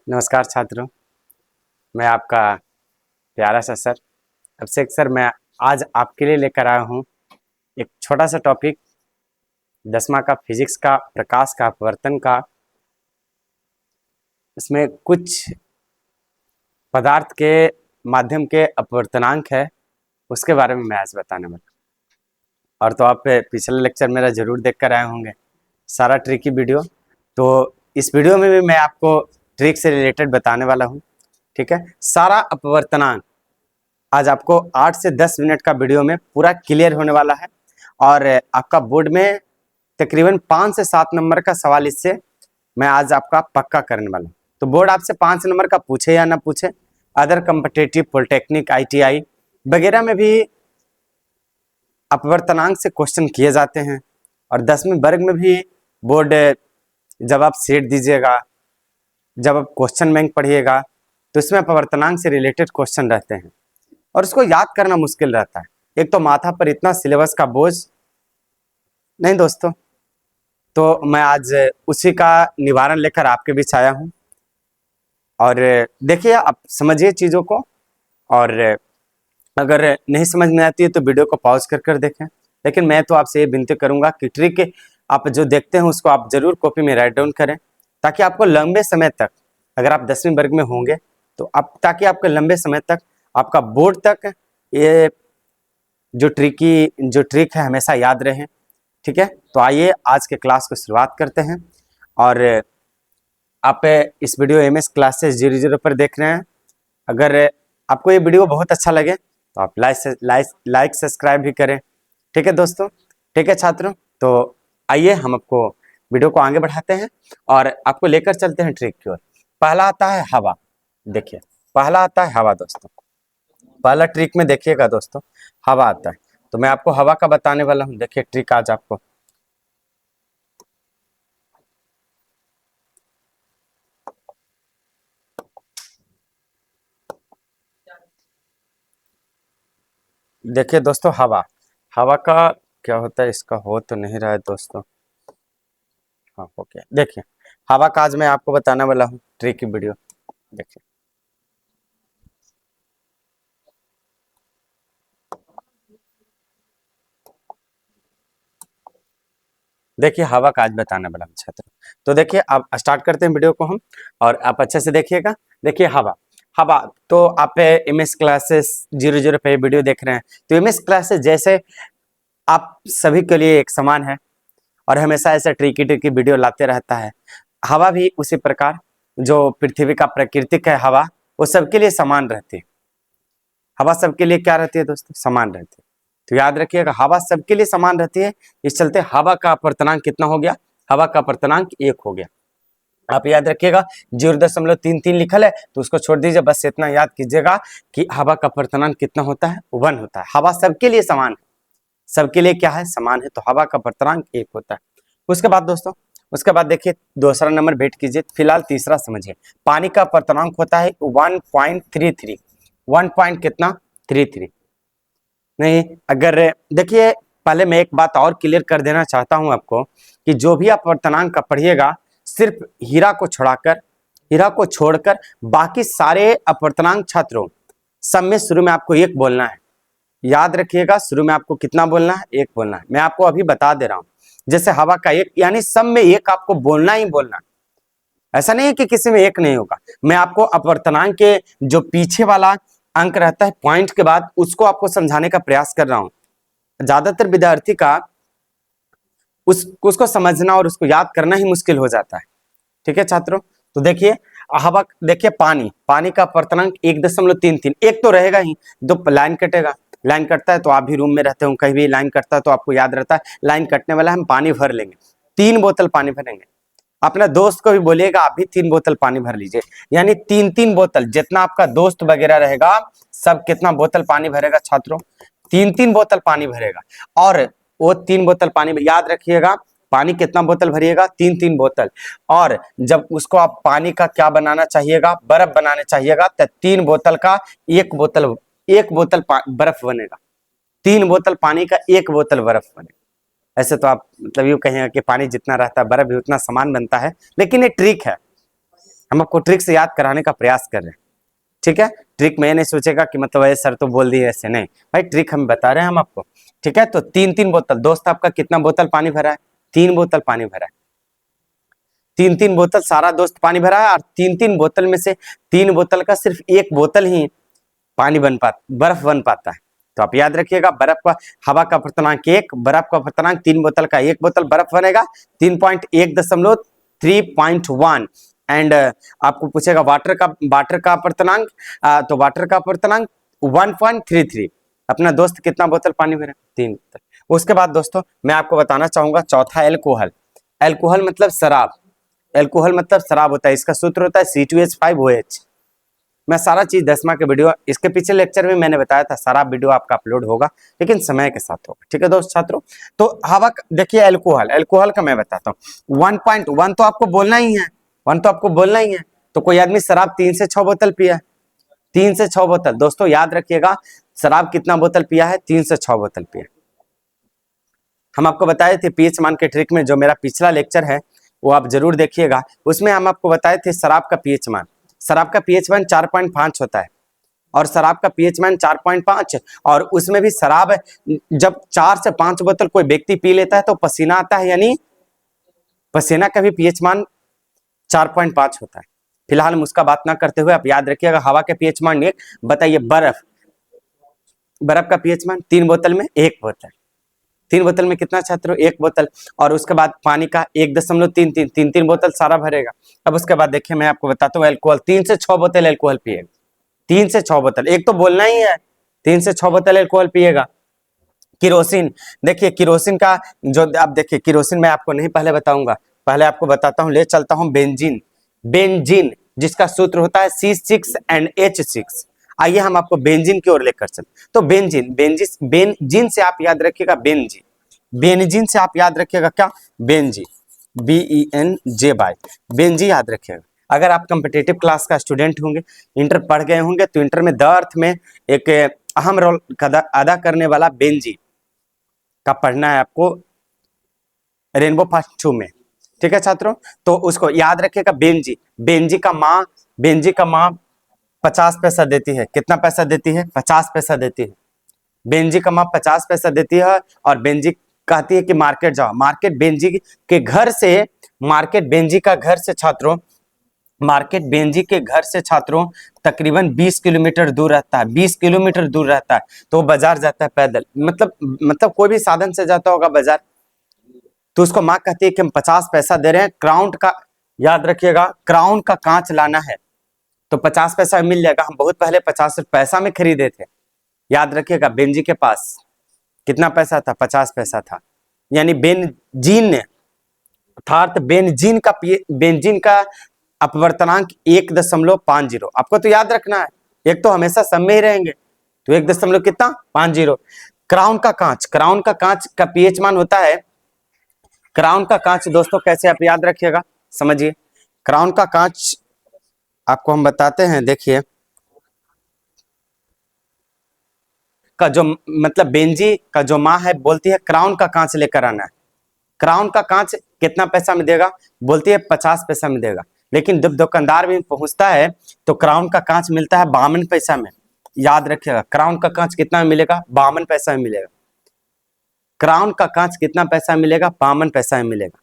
नमस्कार छात्रों। मैं आपका प्यारा सा सर अभिषेक सर। मैं आज आपके लिए लेकर आया हूँ एक छोटा सा टॉपिक, 10वां का फिजिक्स का प्रकाश का अपवर्तन का। इसमें कुछ पदार्थ के माध्यम के अपवर्तनांक है, उसके बारे में मैं आज बताने वाला हूँ। और तो आप पिछले लेक्चर मेरा जरूर देख कर आए होंगे, सारा ट्रिक की वीडियो। तो इस वीडियो में भी मैं आपको ट्रिक से रिलेटेड बताने वाला हूँ। ठीक है, सारा अपवर्तनांक आज आपको 8 से 10 मिनट का वीडियो में पूरा क्लियर होने वाला है। और आपका बोर्ड में तकरीबन 5 से 7 नंबर का सवाल इससे मैं आज आपका पक्का करने वाला हूँ। तो बोर्ड आपसे 5 नंबर का पूछे या ना पूछे, अदर कॉम्पिटिटिव पॉलिटेक्निक ITI वगैरह में भी अपवर्तनांक से क्वेश्चन किए जाते हैं। और 10वीं वर्ग में भी बोर्ड जब आप सेट दीजिएगा, जब आप क्वेश्चन बैंक पढ़िएगा, तो इसमें अपवर्तनांक से रिलेटेड क्वेश्चन रहते हैं और उसको याद करना मुश्किल रहता है। एक तो माथा पर इतना सिलेबस का बोझ नहीं दोस्तों। तो मैं आज उसी का निवारण लेकर आपके बीच आया हूँ। और देखिए, आप समझिए चीज़ों को, और अगर नहीं समझ में आती है तो वीडियो को पॉज कर देखें। लेकिन मैं तो आपसे ये विनती करूंगा कि ट्रिक आप जो देखते हैं उसको आप जरूर कॉपी में राइट डाउन करें, ताकि आपको लंबे समय तक, अगर आप 10वीं वर्ग में होंगे तो आप, ताकि आपके लंबे समय तक आपका बोर्ड तक ये जो ट्रिक है हमेशा याद रहे। ठीक है, तो आइए आज के क्लास को शुरुआत करते हैं। और आप इस वीडियो MS क्लासेस 00 पर देख रहे हैं। अगर आपको ये वीडियो बहुत अच्छा लगे तो आप लाइक सब्सक्राइब भी करें। ठीक है दोस्तों, ठीक है छात्रों। तो आइए हम आपको वीडियो को आगे बढ़ाते हैं और आपको लेकर चलते हैं ट्रिक की ओर। पहला आता है हवा। देखिए, पहला आता है हवा दोस्तों। पहला ट्रिक में देखिएगा दोस्तों, हवा आता है। तो मैं आपको हवा का बताने वाला हूँ। देखिए ट्रिक आज आपको, देखिए दोस्तों, हवा हवा का क्या होता है, इसका हो तो नहीं रहा है दोस्तों। हाँ, हो गया। देखिए, हवा का आज मैं आपको बताने वाला हूँ ट्रिक की वीडियो। देखिए, देखिए हवा का आज बताने वाला हूँ छात्र। तो देखिए, अब स्टार्ट करते हैं वीडियो को हम, और आप अच्छे से देखिएगा। देखिए हवा, हवा तो आप MS क्लासेस 00 पे वीडियो देख रहे हैं। तो MS क्लासेस जैसे आप सभी के लिए एक समान है और हमेशा ऐसा ट्रिकी ट्रिकी वीडियो लाते रहता है। हवा भी उसी प्रकार, जो पृथ्वी का प्राकृतिक है हवा, वो सबके लिए समान रहती है। हवा सबके लिए क्या रहती है दोस्तों, समान रहती है। तो याद रखिएगा, हवा सबके लिए समान रहती है। इस चलते हवा का अपवर्तनांक कितना हो गया, हवा का अपवर्तनांक 1 हो गया। आप याद रखिएगा, 0.33 लिखल है तो उसको छोड़ दीजिए, बस इतना याद कीजिएगा कि हवा का अपवर्तनांक कितना होता है, 1 होता है। हवा सबके लिए समान है, सबके लिए क्या है, समान है। तो हवा का अपवर्तनांक 1 होता है। उसके बाद दोस्तों, उसके बाद देखिए दूसरा नंबर वेट कीजिए। फिलहाल तीसरा समझिए, पानी का अपवर्तनांक होता है 1.33। 1 पॉइंट कितना, 33। नहीं, अगर देखिए, पहले मैं एक बात और क्लियर कर देना चाहता हूं आपको, कि जो भी अपवर्तनांक का पढ़िएगा, सिर्फ हीरा को छोड़कर बाकी सारे अपवर्तनांक छात्रों, सब में शुरू में आपको 1 बोलना है। याद रखिएगा, शुरू में आपको कितना बोलना है, 1 बोलना है। मैं आपको अभी बता दे रहा हूं, जैसे हवा का 1, यानी सब में 1 आपको बोलना ही बोलना। ऐसा नहीं है कि किसी में 1 नहीं होगा। मैं आपको अपवर्तनांक के जो पीछे वाला अंक रहता है पॉइंट के बाद, उसको आपको समझाने का प्रयास कर रहा हूं। ज्यादातर विद्यार्थी का उसको समझना और उसको याद करना ही मुश्किल हो जाता है। ठीक है छात्रों, तो देखिए हवा, देखिए पानी का अपवर्तनांक 1.33। 1 तो रहेगा ही, दो लाइन कटेगा, लाइन कटता है तो आप भी रूम में रहते हो, कहीं भी लाइन कटता है तो आपको याद रहता है लाइन कटने वाला, हम पानी भर लेंगे, 3 बोतल पानी भरेंगे। अपने दोस्त को भी बोलिएगा आप भी 3 बोतल पानी भर लीजिए, यानी 3-3 बोतल। जितना आपका दोस्त वगैरह रहेगा, सब कितना बोतल पानी भरेगा छात्रों, 3-3 बोतल पानी भरेगा। और वो 3 बोतल पानी, याद रखिएगा, पानी कितना बोतल भरिएगा, 3-3 बोतल। और जब उसको आप पानी का क्या बनाना चाहिएगा, बर्फ बनाने चाहिएगा, तो 3 बोतल का 1 बोतल, 1 बोतल बर्फ बनेगा। 3 बोतल पानी का 1 बोतल बर्फ बनेगा। ऐसे तो आप मतलब यूं कहेंगे कि पानी जितना रहता है बर्फ भी उतना समान बनता है, लेकिन ये ट्रिक है, हम आपको ट्रिक से याद कराने का प्रयास कर रहे हैं, ठीक है। ट्रिक में नहीं सोचेगा कि मतलब ऐसे सर तो बोल दिए, ऐसे नहीं भाई, ट्रिक हम बता रहे हैं हम आपको, ठीक है। तो 3-3 बोतल, दोस्त आपका कितना बोतल पानी भरा है? 3 बोतल पानी भरा है, 3-3 बोतल सारा दोस्त पानी भरा है, और 3-3 बोतल में से 3 बोतल का सिर्फ 1 बोतल ही पानी बर्फ बन पाता है। तो आप याद रखिएगा, बर्फ का हवा का अपर्तनांक 1, बर्फ का अपर्तनांक 3 बोतल का 1 बोतल बर्फ बनेगा 3.1.3.1। एंड आपको पूछेगा वाटर का अपर्तनांक, तो वाटर का अपर्तनांक 1.33। अपना दोस्त कितना बोतल पानी भरा? 3 बोतल। उसके बाद दोस्तों मैं आपको बताना चाहूंगा चौथा, एल्कोहल। एल्कोहल मतलब शराब, एल्कोहल मतलब शराब होता है, इसका सूत्र होता है C2H5OH। मैं सारा चीज 10वां के वीडियो, इसके पीछे लेक्चर में मैंने बताया था, सारा वीडियो आपका अपलोड होगा, लेकिन समय के साथ होगा, ठीक है दोस्त छात्रों। तो हवा देखिए, एल्कोहल का मैं बताता हूँ। 1.1 तो आपको बोलना ही है, 1 तो आपको बोलना ही है। तो कोई आदमी शराब 3 से 6 बोतल पिया है, 3 से 6 बोतल, दोस्तों याद रखिएगा शराब कितना बोतल पिया है? 3 से 6 बोतल पिया। हम आपको बताए थे पीएच मान के ट्रिक में, जो मेरा पिछला लेक्चर है वो आप जरूर देखिएगा, उसमें हम आपको बताए थे शराब का पीएच मान। शराब का पीएच मान 4.5 होता है, और शराब का पीएच मान 4.5, और उसमें भी शराब जब 4 से 5 बोतल कोई व्यक्ति पी लेता है तो पसीना आता है, यानी पसीना का भी पीएच मान 4.5 होता है। फिलहाल हम उसका बात ना करते हुए आप याद रखिएगा हवा के पीएच मान 1। बताइए बर्फ का पीएच मान 3 बोतल में 1 बोतल, 3 बोतल में कितना छात्रों? 1 बोतल। और उसके बाद पानी का 1.33, 3 बोतल सारा भरेगा। अब उसके बाद देखिए मैं आपको बताता हूँ, एल्कोहल 3 से 6 बोतल एल्कोहल पिएगा, 3 से 6 बोतल, एक तो बोलना ही है, 3 से 6 बोतल एल्कोहल पिएगा। किरोसिन, देखिए किरोसिन का जो, अब देखिए किरोसिन मैं आपको नहीं पहले बताऊंगा, पहले आपको बताता हूँ, ले चलता हूँ बेंजीन, जिसका सूत्र होता है C6H6। आइए हम आपको बेंजीन की ओर लेकर चल। तो बेंजीन से आप याद रखिएगा बेंजीन से आप याद रखिएगा क्या? BENJ, बेंजी याद रखिएगा। अगर आप कॉम्पिटिटिव क्लास का स्टूडेंट होंगे, इंटर पढ़ गए होंगे, तो इंटर में द अर्थ में एक अहम रोल अदा करने वाला बेंजी का पढ़ना है आपको रेनबो पार्ट 2 में, ठीक है छात्रों। तो उसको याद रखिएगा, बेंजी का माँ 50 पैसा देती है। कितना पैसा देती है? 50 पैसा देती है। बेंजी का माँ 50 पैसा देती है, और बेंजी कहती है कि मार्केट जाओ। मार्केट बेंजी के घर से छात्रों तकरीबन 20 किलोमीटर दूर रहता है, 20 किलोमीटर दूर रहता है। तो बाजार जाता है पैदल, मतलब कोई भी साधन से जाता होगा बाजार। तो उसको माँ कहती है कि हम 50 पैसा दे रहे हैं, क्राउन का, याद रखिएगा क्राउन का कांच लाना है, तो 50 पैसा मिल जाएगा। हम बहुत पहले 50 पैसा में खरीदे थे, याद रखिएगा। बेंजी के पास कितना पैसा था? 50 पैसा था। यानी बेंजीन अर्थात बेंजीन का अपवर्तनांक 1.50। आपको तो याद रखना है, एक तो हमेशा सब में ही रहेंगे, तो 1 कितना? 50। क्राउन का कांच का पीएच मान होता है, क्राउन का कांच दोस्तों कैसे आप याद रखिएगा, समझिए। क्राउन का कांच आपको हम बताते हैं, देखिए का जो मतलब बेंजी का जो माँ है बोलती है क्राउन का कांच लेकर आना है। क्राउन का कांच कितना पैसा में देगा? बोलती है 50 पैसा में देगा। लेकिन जब दुकानदार भी पहुंचता है तो क्राउन का कांच मिलता है 52 पैसा में। याद रखिएगा, क्राउन का कांच कितना में मिलेगा? 52 पैसा में मिलेगा। क्राउन का कांच कितना पैसा मिलेगा? 52 पैसा में मिलेगा।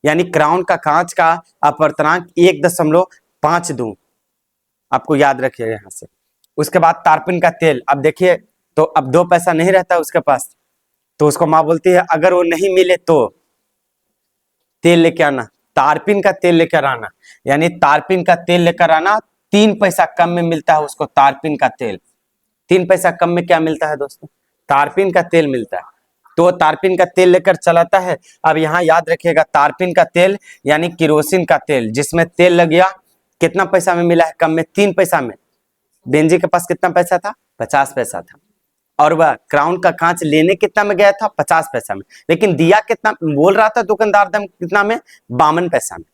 यानी क्राउन का कांच का अपवर्तनांक 1.52 आपको याद रखिएगा यहां से। उसके बाद तारपीन का तेल, अब देखिए, तो अब 2 पैसा नहीं रहता उसके पास, तो उसको माँ बोलती है अगर वो नहीं मिले तो तेल लेके आना, तारपीन का तेल लेकर आना। यानी तारपीन का तेल लेकर आना, 3 पैसा कम में मिलता है उसको तारपीन का तेल। 3 पैसा कम में क्या मिलता है दोस्तों? तारपीन का तेल मिलता है। तो तारपीन का तेल लेकर चलाता है। अब यहाँ याद रखिएगा, तारपीन का तेल यानी किरोसिन का तेल, जिसमें तेल लग गया, कितना पैसा में मिला है? कम में, 3 पैसा में। बेंजी के पास कितना पैसा था? 50 पैसा था। और वह क्राउन का कांच लेने कितना में गया था? 50 पैसा में। लेकिन दिया कितना बोल रहा था दुकानदार? दम कितना में? 52 पैसा में।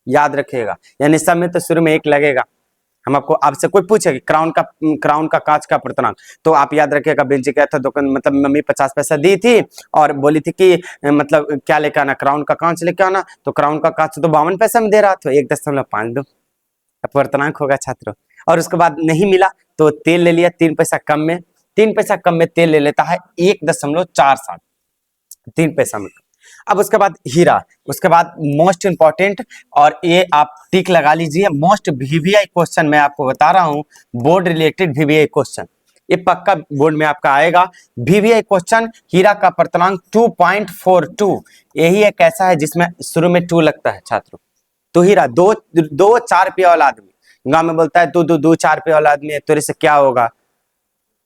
याद रखिएगा, यानी सब में तो शुरू में 1 लगेगा। हम आपको, आपसे कोई पूछेगा क्राउन का कांच का अपर्तनांक, तो आप याद रखिएगा बेंजी क्या था, दुकान मतलब मम्मी 50 पैसा दी थी और बोली थी कि मतलब क्या लेकर आना? क्राउन का कांच लेकर आना। तो क्राउन का कांच तो 52 पैसा में दे रहा था, 1.52। अपवर्तनांक होगा छात्रों। और उसके बाद नहीं मिला तो तेल ले लिया 3 पैसा कम में, 3 पैसा कम में तेल ले लेता है 1.47, 3 पैसा में। अब उसके बाद हीरा, उसके बाद मोस्ट इंपॉर्टेंट, और ये आप टिक लगा लीजिए, मोस्ट वीवीआई क्वेश्चन मैं आपको बता रहा हूं, बोर्ड रिलेटेड वीवीआई क्वेश्चन, ये पक्का बोर्ड में आपका आएगा। वीवीआई क्वेश्चन, हीरा का अपर्तनांक 2.42, यही एक ऐसा है जिसमें शुरू में 2 लगता है छात्रों। तो हीरा, दो 4 रुपया वाला आदमी गांव में बोलता है दो 4 रुपया वाला आदमी है, तेरे से क्या होगा,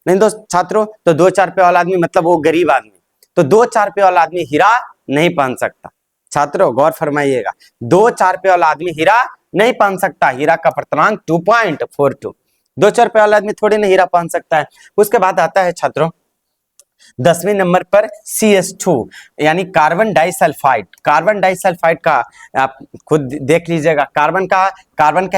नहीं दोस्त छात्रों, तो 2-4 रुपया वाला आदमी मतलब वो गरीब आदमी, तो 2-4 रुपया वाला आदमी हीरा नहीं पहन सकता। छात्रों गौर फरमाइएगा, 2-4 रुपया वाला आदमी हीरा नहीं पहन सकता, हीरा का अपर्तनांक 2.42, 2-4 रुपया वाला आदमी थोड़ी ना हीरा पहन सकता है। उसके बाद आता है छात्रों 10वें नंबर पर CH2 यानी कार्बन डाइसल्फाइड। कार्बन डाइसल्फाइड का आप खुद देख लीजिएगा, कार्बन का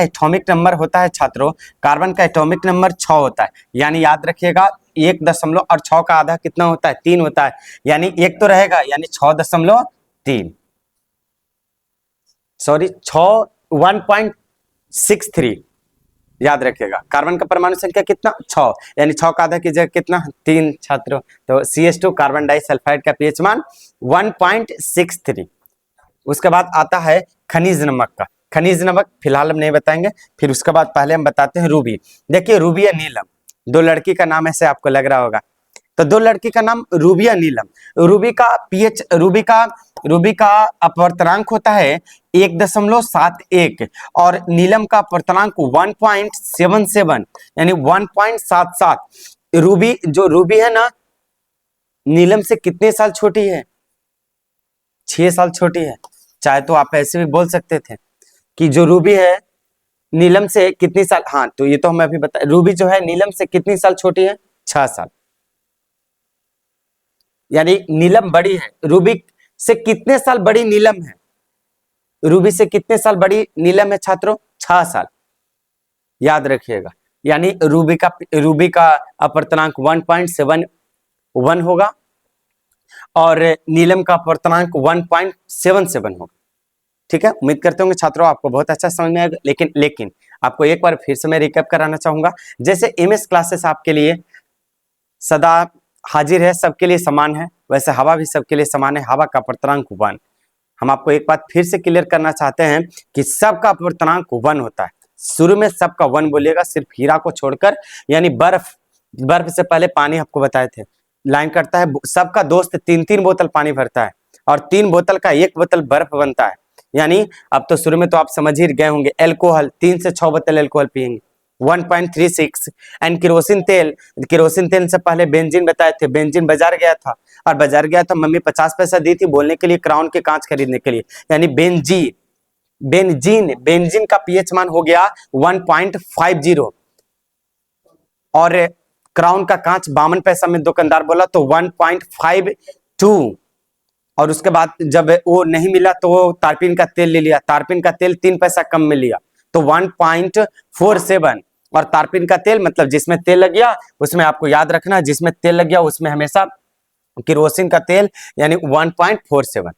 एटॉमिक नंबर होता है छात्रों, कार्बन का एटॉमिक नंबर 6 होता है, यानी याद रखिएगा 1 और 6 का आधा कितना होता है, 3 होता है, यानी 1 तो रहेगा, यानी 6.3, सॉरी 1.63 याद रखिएगा। कार्बन का परमाणु संख्या कितना, 6, यानी 6 का आधा की जगह कितना, 3 छात्रों। तो CH2 कार्बन डाइसल्फाइड का पीएच मान 1.63। उसके बाद आता है खनिज नमक का, खनिज नमक फिलहाल हम नहीं बताएंगे, फिर उसके बाद पहले हम बताते हैं रूबी। देखिए रूबी या नीलम, 2 लड़की का नाम ऐसे आपको लग रहा होगा, तो 2 लड़की का नाम रूबी या नीलम। रूबी का पीएच, रूबी का अपवर्तनांक होता है 1.71 और नीलम का अपवर्तनांक 1.77 यानी 1.77। रूबी है ना, नीलम से कितने साल छोटी है, 6 साल छोटी है। चाहे तो आप ऐसे भी बोल सकते थे कि जो रूबी है नीलम से कितनी साल, हाँ तो ये तो हमें अभी बता, रूबी जो है नीलम से कितनी साल छोटी है, 6 साल, यानी नीलम बड़ी है, रूबी से कितने साल बड़ी नीलम है, रूबी से कितने साल बड़ी नीलम है छात्रों, 6 साल, याद रखिएगा। यानी रूबी का अपवर्तनांक 1.71 होगा और नीलम का अपवर्तनांक 1.77 होगा। ठीक है, उम्मीद करते होंगे छात्रों आपको बहुत अच्छा समझ में आएगा। लेकिन आपको एक बार फिर से मैं रिकैप कराना चाहूंगा, जैसे एमएस क्लासेस आपके लिए सदा हाजिर है, सबके लिए समान है, वैसे हवा भी सबके लिए समान है, हवा का अपवर्तनांक 1। हम आपको एक बात फिर से क्लियर करना चाहते हैं कि सबका अपवर्तनांक 1 होता है, शुरू में सबका 1 बोलिएगा, सिर्फ हीरा को छोड़कर, यानी बर्फ से पहले पानी आपको बताए थे, लाइन करता है, सबका दोस्त 3-3 बोतल पानी भरता है और 3 बोतल का 1 बोतल बर्फ बनता है, यानी अब तो शुरू में तो आप समझ ही गए होंगे, एल्कोहल 3 से 6 बोतल एल्कोहल पिएंगे 1.36। एंड केरोसिन तेल से पहले बेंजीन बताए थे, बेंजीन बाजार गया था और बाजार गया था, मम्मी 50 पैसा दी थी बोलने के लिए क्राउन के कांच खरीदने के लिए, यानी बेंजीन का पीएच मान हो गया 1.50 और क्राउन का कांच 52 पैसा में दुकानदार बोला तो 1.52। और उसके बाद जब वो नहीं मिला तो वो तारपीन का तेल ले लिया, तारपीन का तेल 3 पैसा कम में लिया तो 1.47। और तारपीन का तेल मतलब जिसमें तेल लग गया उसमें आपको याद रखना, जिसमें तेल लग गया उसमें हमेशा केरोसिन का तेल, यानी 1.47।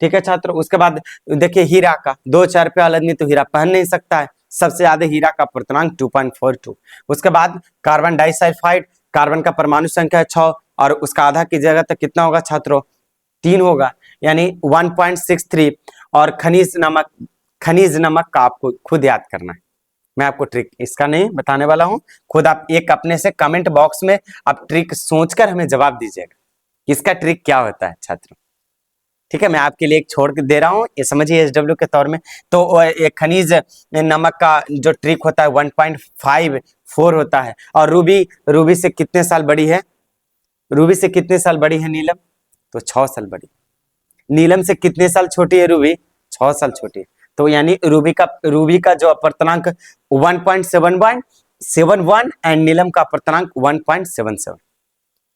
ठीक है छात्रों। उसके बाद देखिए हीरा का, 2-4 रुपया वाला आदमी तो हीरा पहन नहीं सकता है, सबसे ज्यादा हीरा का अपवर्तनांक 2.42। उसके बाद कार्बन डाइसल्फाइड, कार्बन का परमाणु संख्या 6 और उसका आधा की जगह तक कितना होगा छात्रों, 3 होगा, यानी 1.63। और खनिज नमक का आपको खुद याद करना है, मैं आपको ट्रिक इसका नहीं बताने वाला हूं, खुद आप एक अपने से कमेंट बॉक्स में आप ट्रिक सोचकर हमें जवाब दीजिएगा, इसका ट्रिक क्या होता है छात्रों। ठीक है, मैं आपके लिए एक छोड़ के दे रहा हूं, ये समझिए SW के तौर में। तो एक खनिज नमक का जो ट्रिक होता है 1.54 होता है। और रूबी से कितने साल बड़ी है, रूबी से कितने साल बड़ी है नीलम, तो 6 साल बड़ी। नीलम से कितने साल छोटी है रूबी, 6 साल छोटी है। तो यानी रूबी का जो अपवर्तनांक 1.71 एंड नीलम का अपवर्तनांक 1.77।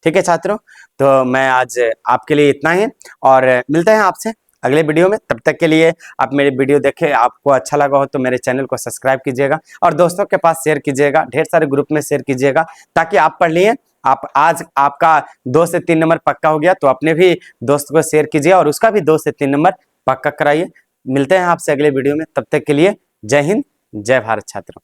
ठीक है छात्रों, तो मैं आज आपके लिए इतना ही और मिलते हैं आपसे अगले वीडियो में। तब तक के लिए आप मेरे वीडियो देखें, आपको अच्छा लगा हो तो मेरे चैनल को सब्सक्राइब कीजिएगा और दोस्तों के पास शेयर कीजिएगा, ढेर सारे ग्रुप में शेयर कीजिएगा ताकि आप पढ़ लिए। आप आज आपका 2 से 3 नंबर पक्का हो गया तो अपने भी दोस्त को शेयर कीजिए और उसका भी 2 से 3 नंबर पक्का कराइए। मिलते हैं आपसे अगले वीडियो में, तब तक के लिए जय हिंद जय भारत छात्रों।